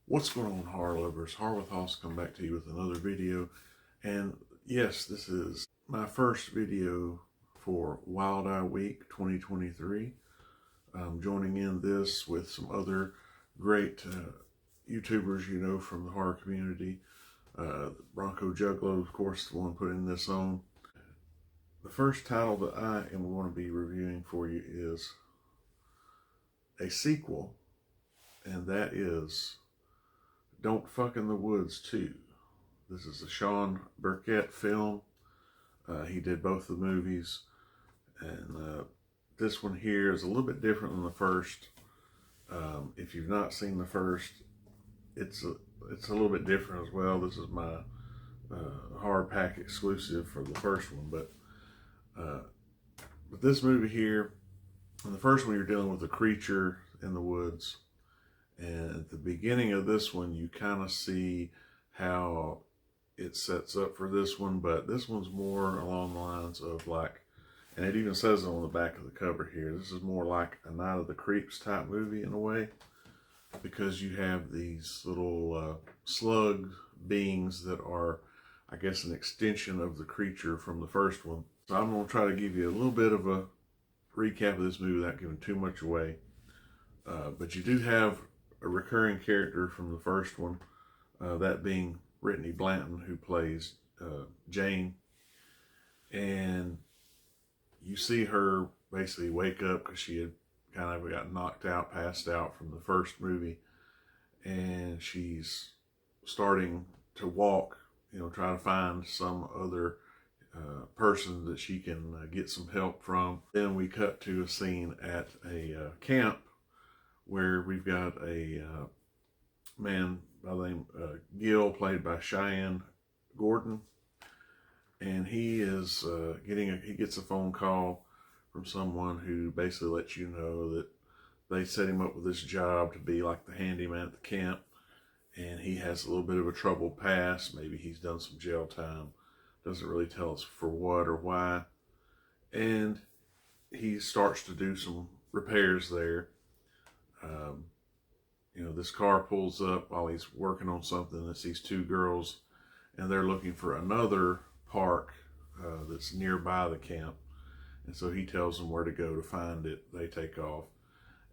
What's going on, horror lovers? HorrorWithHoss come back to you with another video. And yes, this is my first video for Wild Eye Week 2023. I'm joining in this with some other great YouTubers you know from the horror community. Bronco Juggalo, of course, the one putting this on. The first title that I am going to be reviewing for you is a sequel, and that is Don't Fuck in the Woods 2. This is a Sean Burkett film. He did both the movies, and this one here is a little bit different than the first. If you've not seen the first, it's a little bit different as well. This is my hard pack exclusive for the first one, but this movie here, in the first one, you're dealing with a creature in the woods. And at the beginning of this one, you kind of see how it sets up for this one, but this one's more along the lines of like, and it even says it on the back of the cover here, this is more like a Night of the Creeps type movie in a way, because you have these little slug beings that are, I guess, an extension of the creature from the first one. So I'm going to try to give you a little bit of a recap of this movie without giving too much away. But you do have a recurring character from the first one, that being Brittany Blanton, who plays Jane. And you see her basically wake up because she had kind of got knocked out, passed out from the first movie. And she's starting to walk, try to find some other person that she can get some help from. Then we cut to a scene at a camp where we've got a man by the name Gil, played by Cheyenne Gordon, and he is he gets a phone call from someone who basically lets you know that they set him up with this job to be like the handyman at the camp, and he has a little bit of a troubled past. Maybe he's done some jail time. Doesn't really tell us for what or why. And he starts to do some repairs there. This car pulls up while he's working on something. It's these two girls, and they're looking for another park that's nearby the camp. And so he tells them where to go to find it. They take off.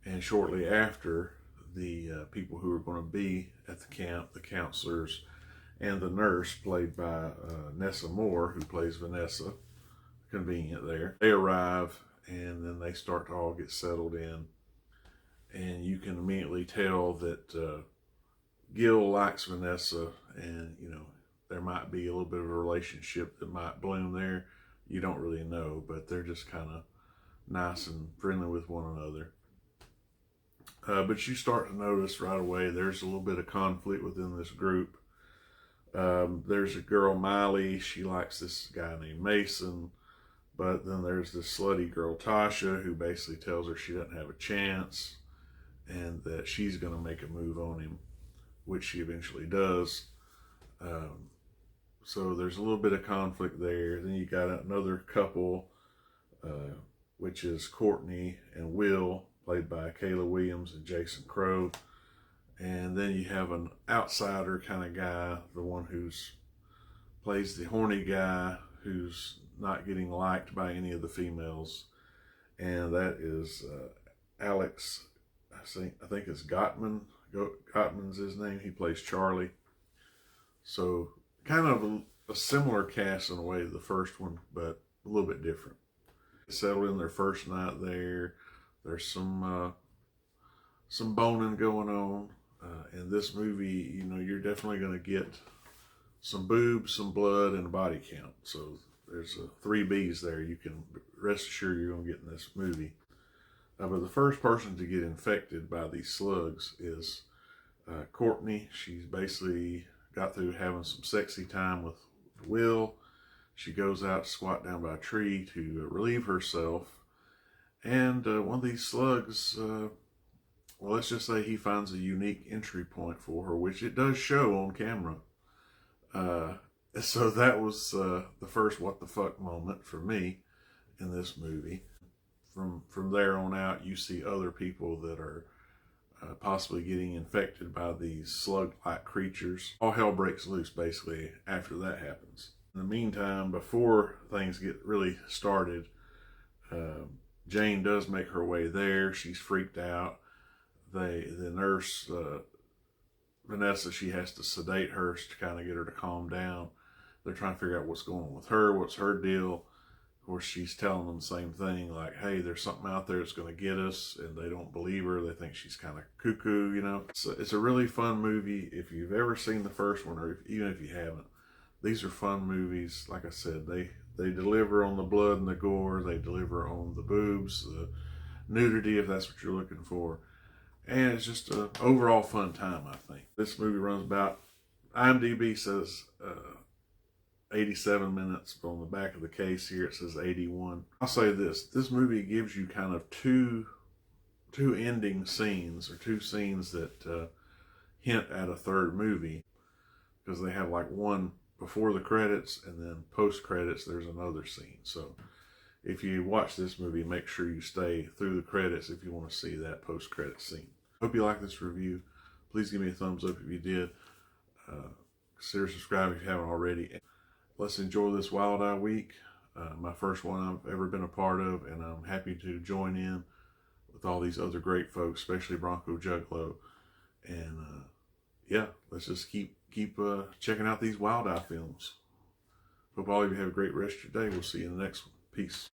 And shortly after, the people who are going to be at the camp, the counselors, and the nurse, played by Nessa Moore, who plays Vanessa, convenient there, they arrive, and then they start to all get settled in. And you can immediately tell that Gil likes Vanessa, and there might be a little bit of a relationship that might bloom there. You don't really know, but they're just kind of nice and friendly with one another. But you start to notice right away there's a little bit of conflict within this group. There's a girl, Miley. She likes this guy named Mason, but then there's this slutty girl, Tasha, who basically tells her she doesn't have a chance and that she's going to make a move on him, which she eventually does. So there's a little bit of conflict there. Then you got another couple, which is Courtney and Will, played by Kayla Williams and Jason Crow. And then you have an outsider kind of guy, the one who's plays the horny guy who's not getting liked by any of the females. And that is Alex, I think it's Gottman. Gottman's his name. He plays Charlie. So kind of a similar cast in a way to the first one, but a little bit different. They settled in their first night there. There's some boning going on. In this movie, you're definitely going to get some boobs, some blood, and a body count. So there's 3 B's there. You can rest assured you're going to get in this movie. But the first person to get infected by these slugs is Courtney. She's basically got through having some sexy time with Will. She goes out to squat down by a tree to relieve herself. And one of these slugs, well, let's just say he finds a unique entry point for her, which it does show on camera. So that was the first what the fuck moment for me in this movie. From there on out, you see other people that are possibly getting infected by these slug-like creatures. All hell breaks loose basically after that happens. In the meantime, before things get really started, Jane does make her way there. She's freaked out. The nurse, Vanessa, she has to sedate her to kind of get her to calm down. They're trying to figure out what's going on with her, what's her deal. Of course, she's telling them the same thing, like, hey, there's something out there that's going to get us, and they don't believe her. They think she's kind of cuckoo, you know. It's a really fun movie. If you've ever seen the first one, or even if you haven't, these are fun movies. Like I said, they deliver on the blood and the gore. They deliver on the boobs, the nudity, if that's what you're looking for. And it's just an overall fun time, I think. This movie runs about, IMDb says 87 minutes, but on the back of the case here it says 81. I'll say this movie gives you kind of two ending scenes, or two scenes that hint at a third movie, because they have like one before the credits, and then post credits there's another scene. So if you watch this movie, make sure you stay through the credits if you want to see that post credit scene. Hope you like this review. Please give me a thumbs up if you did. Consider subscribing if you haven't already. Let's enjoy this Wild Eye Week. My first one I've ever been a part of, and I'm happy to join in with all these other great folks, especially Bronco Juggalo. And yeah, let's just keep checking out these Wild Eye films. Hope all of you have a great rest of your day. We'll see you in the next one. Peace.